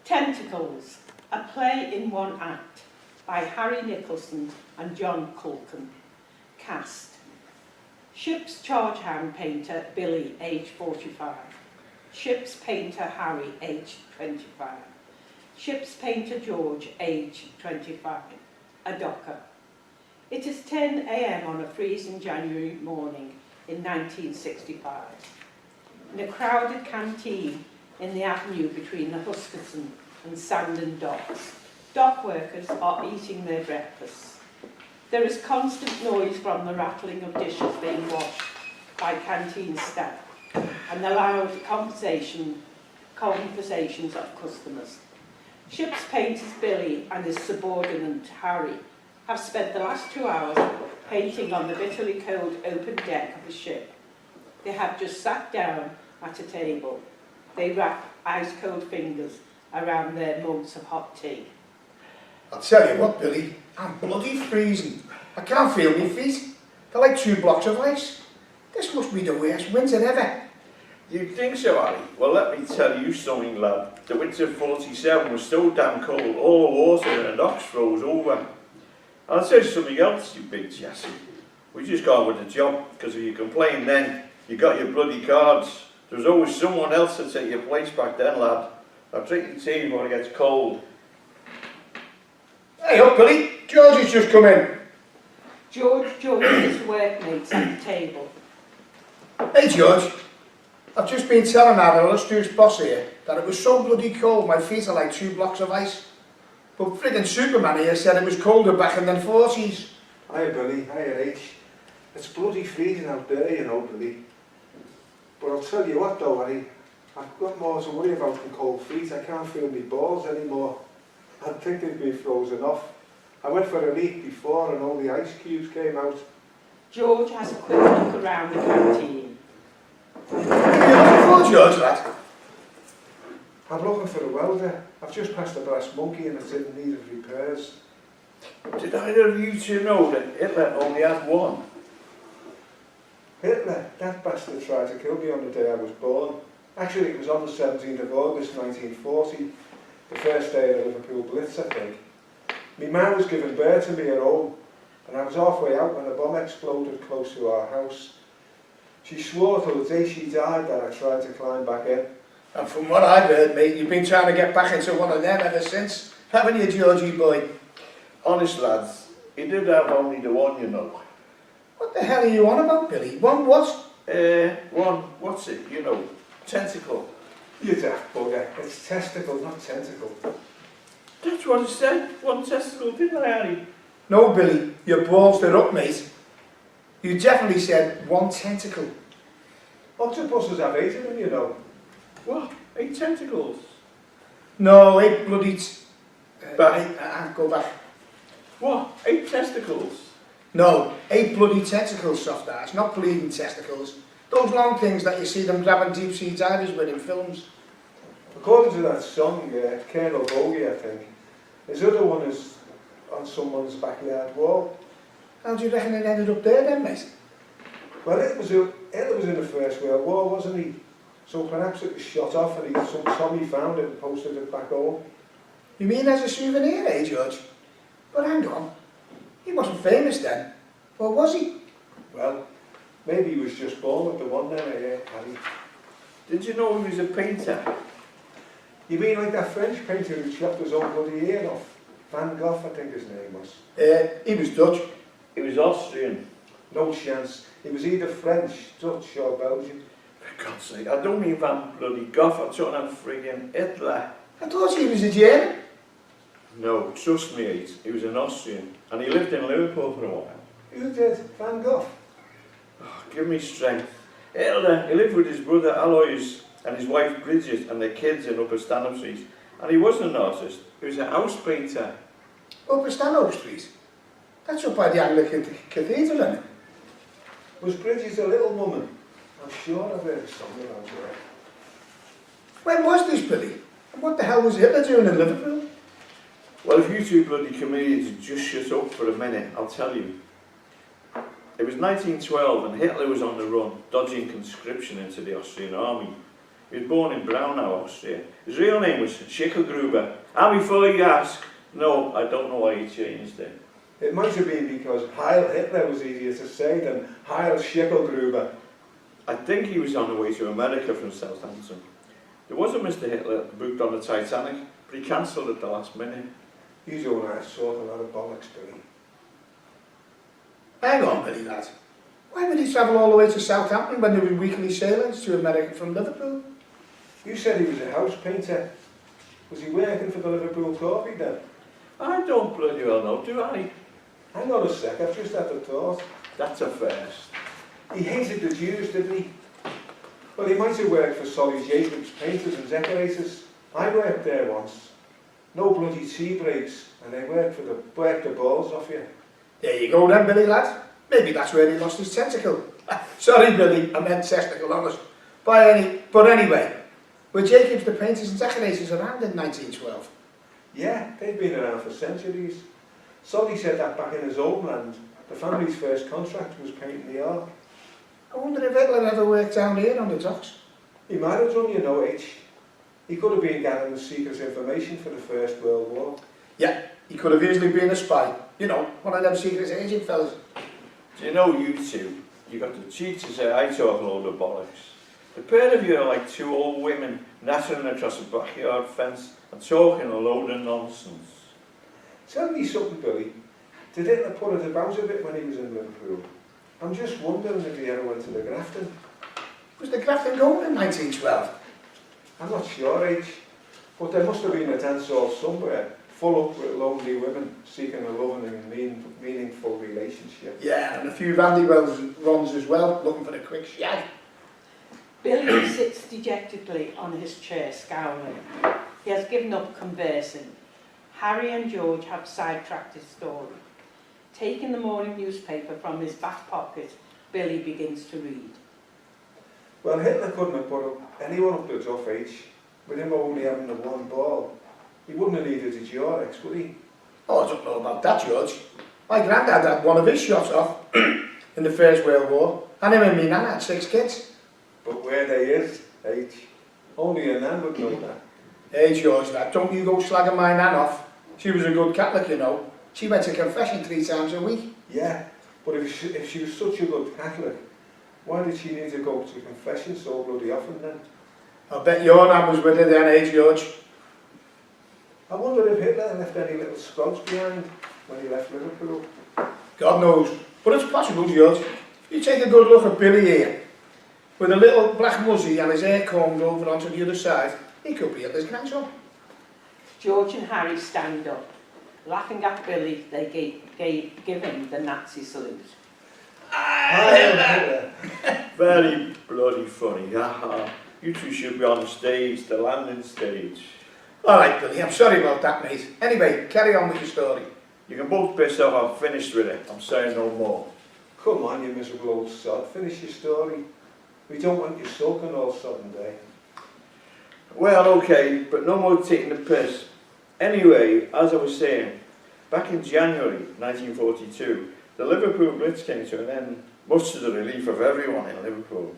Tentacles, a play in one act by Harry Nicholson and John Culkin. Cast: Ship's charge hand painter Billy, age 45. Ship's painter Harry, age 25. Ship's painter George, age 25. A docker. It is 10 a.m. on a freezing January morning in 1965. In a crowded canteen in the avenue between the Huskerson and Sandon docks, dock workers are eating their breakfasts. There is constant noise from the rattling of dishes being washed by canteen staff and the loud conversations of customers. Ship's painters Billy and his subordinate Harry have spent the last 2 hours painting on the bitterly cold open deck of the ship. They have just sat down at a table. They wrap ice-cold fingers around their mugs of hot tea. I'll tell you what, Billy, I'm bloody freezing. I can't feel my feet. They're like 2 blocks of ice. This must be the worst winter ever. You'd think so, Harry. Well, let me tell you something, lad. The winter of 47 was so damn cold, all the water in the docks froze over. I'll tell you something else, you big Jesse. We just got on with the job, because if you complained then, you got your bloody cards. There was always someone else to take your place back then, lad. I'll drink your tea before it gets cold. Hey up, Billy. George has just come in. George joins his workmates at the table. Hey, George. I've just been telling our illustrious boss here that it was so bloody cold my feet are like 2 blocks of ice. But friggin' Superman here said it was colder back in the 40s. Hiya Billy, hiya H. It's bloody freezing out there, you know, Billy. But I'll tell you what though, Harry, I've got more to worry about than cold feet. I can't feel my balls anymore. I think they've been frozen off. I went for a leak before and all the ice cubes came out. George has a quick look around the canteen. What are you looking for, George, lad? I'm looking for a welder. I've just passed the brass monkey and it's in need of repairs. Did either of you two know that Hitler only had one? Hitler, that bastard tried to kill me on the day I was born. Actually, it was on the 17th of August 1940, the first day of the Liverpool Blitz, I think. My man was giving birth to me at home, and I was halfway out when a bomb exploded close to our house. She swore till the day she died that I tried to climb back in. And from what I've heard, mate, you've been trying to get back into one of them ever since, haven't you, Georgie boy? Honest, lads, he did have only the one, you know. What the hell are you on about, Billy? One what? One, what's it, you know, tentacle. You daft bugger. It's testicle, not tentacle. That's what it said, one testicle, didn't I, Harry? No, Billy, your balls are up, mate. You definitely said 1 tentacle. Octopuses have 8 of them, you know. What? 8 tentacles? No, 8 bloody... Back. Go back. What? 8 testicles? No, 8 bloody tentacles, soft ass, not bleeding testicles. Those long things that you see them grabbing deep sea divers with in films. According to that song, Colonel Bogey, I think, his other one is on someone's backyard wall. How do you reckon it ended up there then, mate? Well, Hitler was in the First World War, wasn't he? So perhaps it was shot off and some Tommy found it and posted it back home. You mean as a souvenir, eh, George? But hang on, he wasn't famous then, or was he? Well, maybe he was just born with the one then, Harry. Did you know he was a painter? You mean like that French painter who chopped his own bloody ear off? Van Gogh, I think his name was. He was Dutch. He was Austrian. No chance. He was either French, Dutch or Belgian. For God's sake, I don't mean Van bloody Gogh, I'm talking about friggin' Hitler. I thought he was a German. No, trust me, mate, he was an Austrian. And he lived in Liverpool for a while. Who did? Van Gogh? Oh, give me strength. Hitler, he lived with his brother Alois and his wife Bridget and their kids in Upper Stanhope Street. And he wasn't an artist, he was a house painter. Upper Stanhope Street? That's up by the Anglican Cathedral, isn't it? Was Bridget a little woman? I'm sure I've heard a song about her. When was this, Billy? And what the hell was Hitler doing in Liverpool? Well, if you two bloody comedians would just shut up for a minute, I'll tell you. It was 1912 and Hitler was on the run, dodging conscription into the Austrian army. He was born in Braunau, Austria. His real name was Schickelgruber. And before you ask, no, I don't know why he changed it. It might have been because Heil Hitler was easier to say than Heil Schickelgruber. I think he was on the way to America from Southampton. There was a Mr. Hitler booked on the Titanic, but he cancelled at the last minute. You don't have sort of lot of bollocks, Billy. Hang on, Billy, lad. Why would he travel all the way to Southampton when there were weekly sailings to America from Liverpool? You said he was a house painter. Was he working for the Liverpool Coffee then? I don't bloody well know, do I? Hang on a sec, I've just had the thought. That's a first. He hated the Jews, didn't he? Well, he might have worked for Solly Jacobs, painters and decorators. I worked there once. No bloody tea breaks, and they worked the balls off you. There you go then, Billy, lad. Maybe that's where he lost his tentacle. Sorry, Billy, I meant testicle, honest. But anyway, were Jacobs the painters and decorators around in 1912? Yeah, they've been around for centuries. Solly said that back in his homeland, the family's first contract was painting the ark. I wonder if Hitler ever worked down here on the docks. He might have done, you know, H. He could have been gathering secret information for the First World War. Yeah, he could have easily been a spy. You know, one of them secret agent fellas. Do you know you two? You got the cheek to say I talk a load of bollocks. The pair of you are like two old women nattering across a backyard fence and talking a load of nonsense. Tell me something, Billy. Did Hitler put it about a bit when he was in Liverpool? I'm just wondering if he ever went to the Grafton. Was the Grafton going in 1912? I'm not sure, H. But there must have been a dance hall somewhere, full up with lonely women seeking a loving and meaningful relationship. Yeah, and a few Vandy runs as well, looking for a quick shag. Billy sits dejectedly on his chair, scowling. He has given up conversing. Harry and George have sidetracked his story. Taking the morning newspaper from his back pocket, Billy begins to read. Well, Hitler couldn't have put anyone up the duff, H. With him only having the one ball. He wouldn't have needed a Durex, would he? Oh, I don't know about that, George. My granddad had one of his shots off in the First World War, and him and me nan had 6 kids. But where they is, H. Only a nan would know that. Hey, George, lad, don't you go slagging my nan off. She was a good Catholic, you know. She went to confession 3 times a week. Yeah, but if she was such a good Catholic, why did she need to go to confession so bloody often then? I bet your nan was with her then, eh, George? I wonder if Hitler left any little scrubs behind when he left Liverpool. God knows. But it's possible, George. If you take a good look at Billy here, with a little black muzzy and his hair combed over onto the other side, he could be Hitler's grandson. George and Harry stand up. Laughing at Billy, they give him the Nazi salute. Hitler. Very bloody funny, haha. You two should be on the stage, the landing stage. All right, Billy, I'm sorry about that, mate. Anyway, carry on with your story. You can both piss off, I'm finished with it. I'm saying no more. Come on, you miserable old sod, finish your story. We don't want you sulking all sudden day. Well, okay, but no more taking the piss. Anyway, as I was saying, back in January 1942, the Liverpool Blitz came to an end, much to the relief of everyone in Liverpool.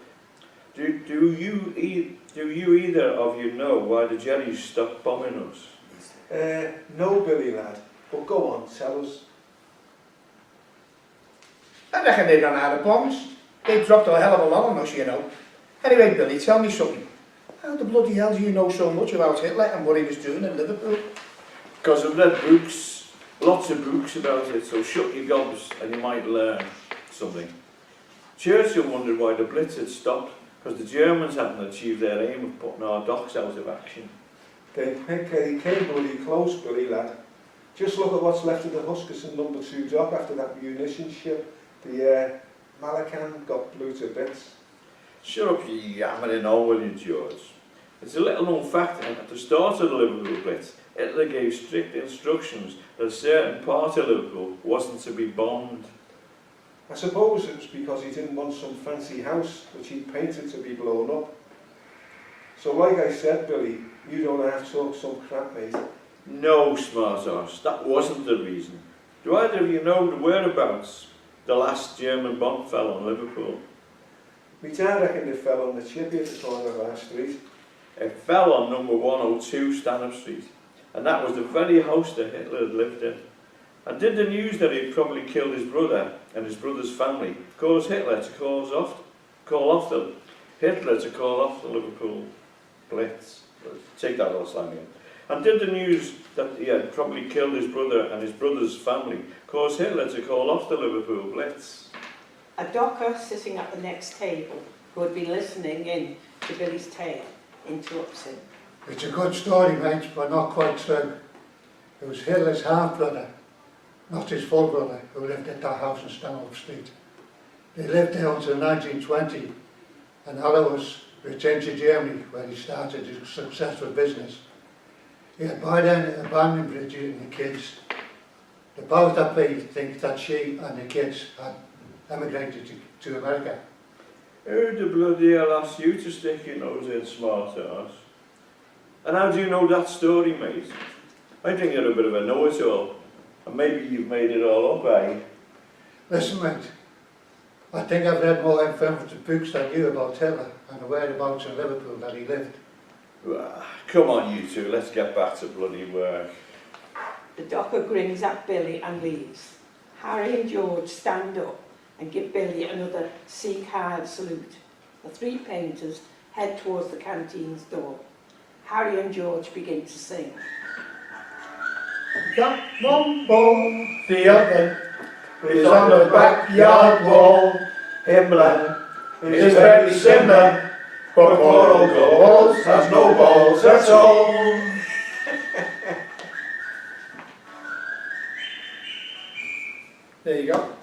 Do you either of you know why the Jerrys stopped bombing us? No, Billy lad, but go on, tell us. I reckon they ran out of bombs. They dropped a hell of a lot on us, you know. Anyway, Billy, tell me something. How the bloody hell do you know so much about Hitler and what he was doing in Liverpool? Because I've read books, lots of books about it, so shut your gobs and you might learn something. Churchill wondered why the Blitz had stopped, because the Germans hadn't achieved their aim of putting our docks out of action. They came bloody close, Billy lad. Just look at what's left of the Huskisson No. 2 dock after that munition ship. The Malacan got blew to bits. Shut up, you yammering old, will you, George? It's a little known fact that at the start of the Liverpool Blitz, Hitler gave strict instructions that a certain part of Liverpool wasn't to be bombed. I suppose it was because he didn't want some fancy house which he painted to be blown up. So like I said, Billy, you don't have to talk some crap, mate. No, smart arse, that wasn't the reason. Do either of you know the whereabouts the last German bomb fell on Liverpool? My dad reckoned it fell on the chippy at the corner of our street. It fell on number 102 Stanhope Street, and that was the very house that Hitler had lived in. And did the news that he'd probably killed his brother and his brother's family cause Hitler to call off the Liverpool Blitz? Take that little slang in. And did the news that he had probably killed his brother and his brother's family cause Hitler to call off the Liverpool Blitz? A docker sitting at the next table, who had been listening in to Billy's tale, interrupts him. It's a good story, mate, but not quite true. It was Hitler's half-brother, not his full brother, who lived at that house in Stanhope Street. They lived there until 1920, and Hitler was returned to Germany, where he started his successful business. He had by then abandoned Bridget and the kids. The powers that be think that she and the kids had emigrated to America. Who the bloody hell asked you to stick your nose in, smart ass? And how do you know that story, mate? I think you're a bit of a know-it-all, and maybe you've made it all up, eh? Listen, mate, I think I've read more informative books than you about Hitler and the whereabouts in Liverpool that he lived. Come on, you two, let's get back to bloody work. The docker grins at Billy and leaves. Harry and George stand up and give Billy another Sieg Heil salute. The three painters head towards the canteen's door. Harry and George begin to sing. That one ball, the other, is on the backyard wall. Himmler It's very similar, but poor old Goals has no balls at all. There you go.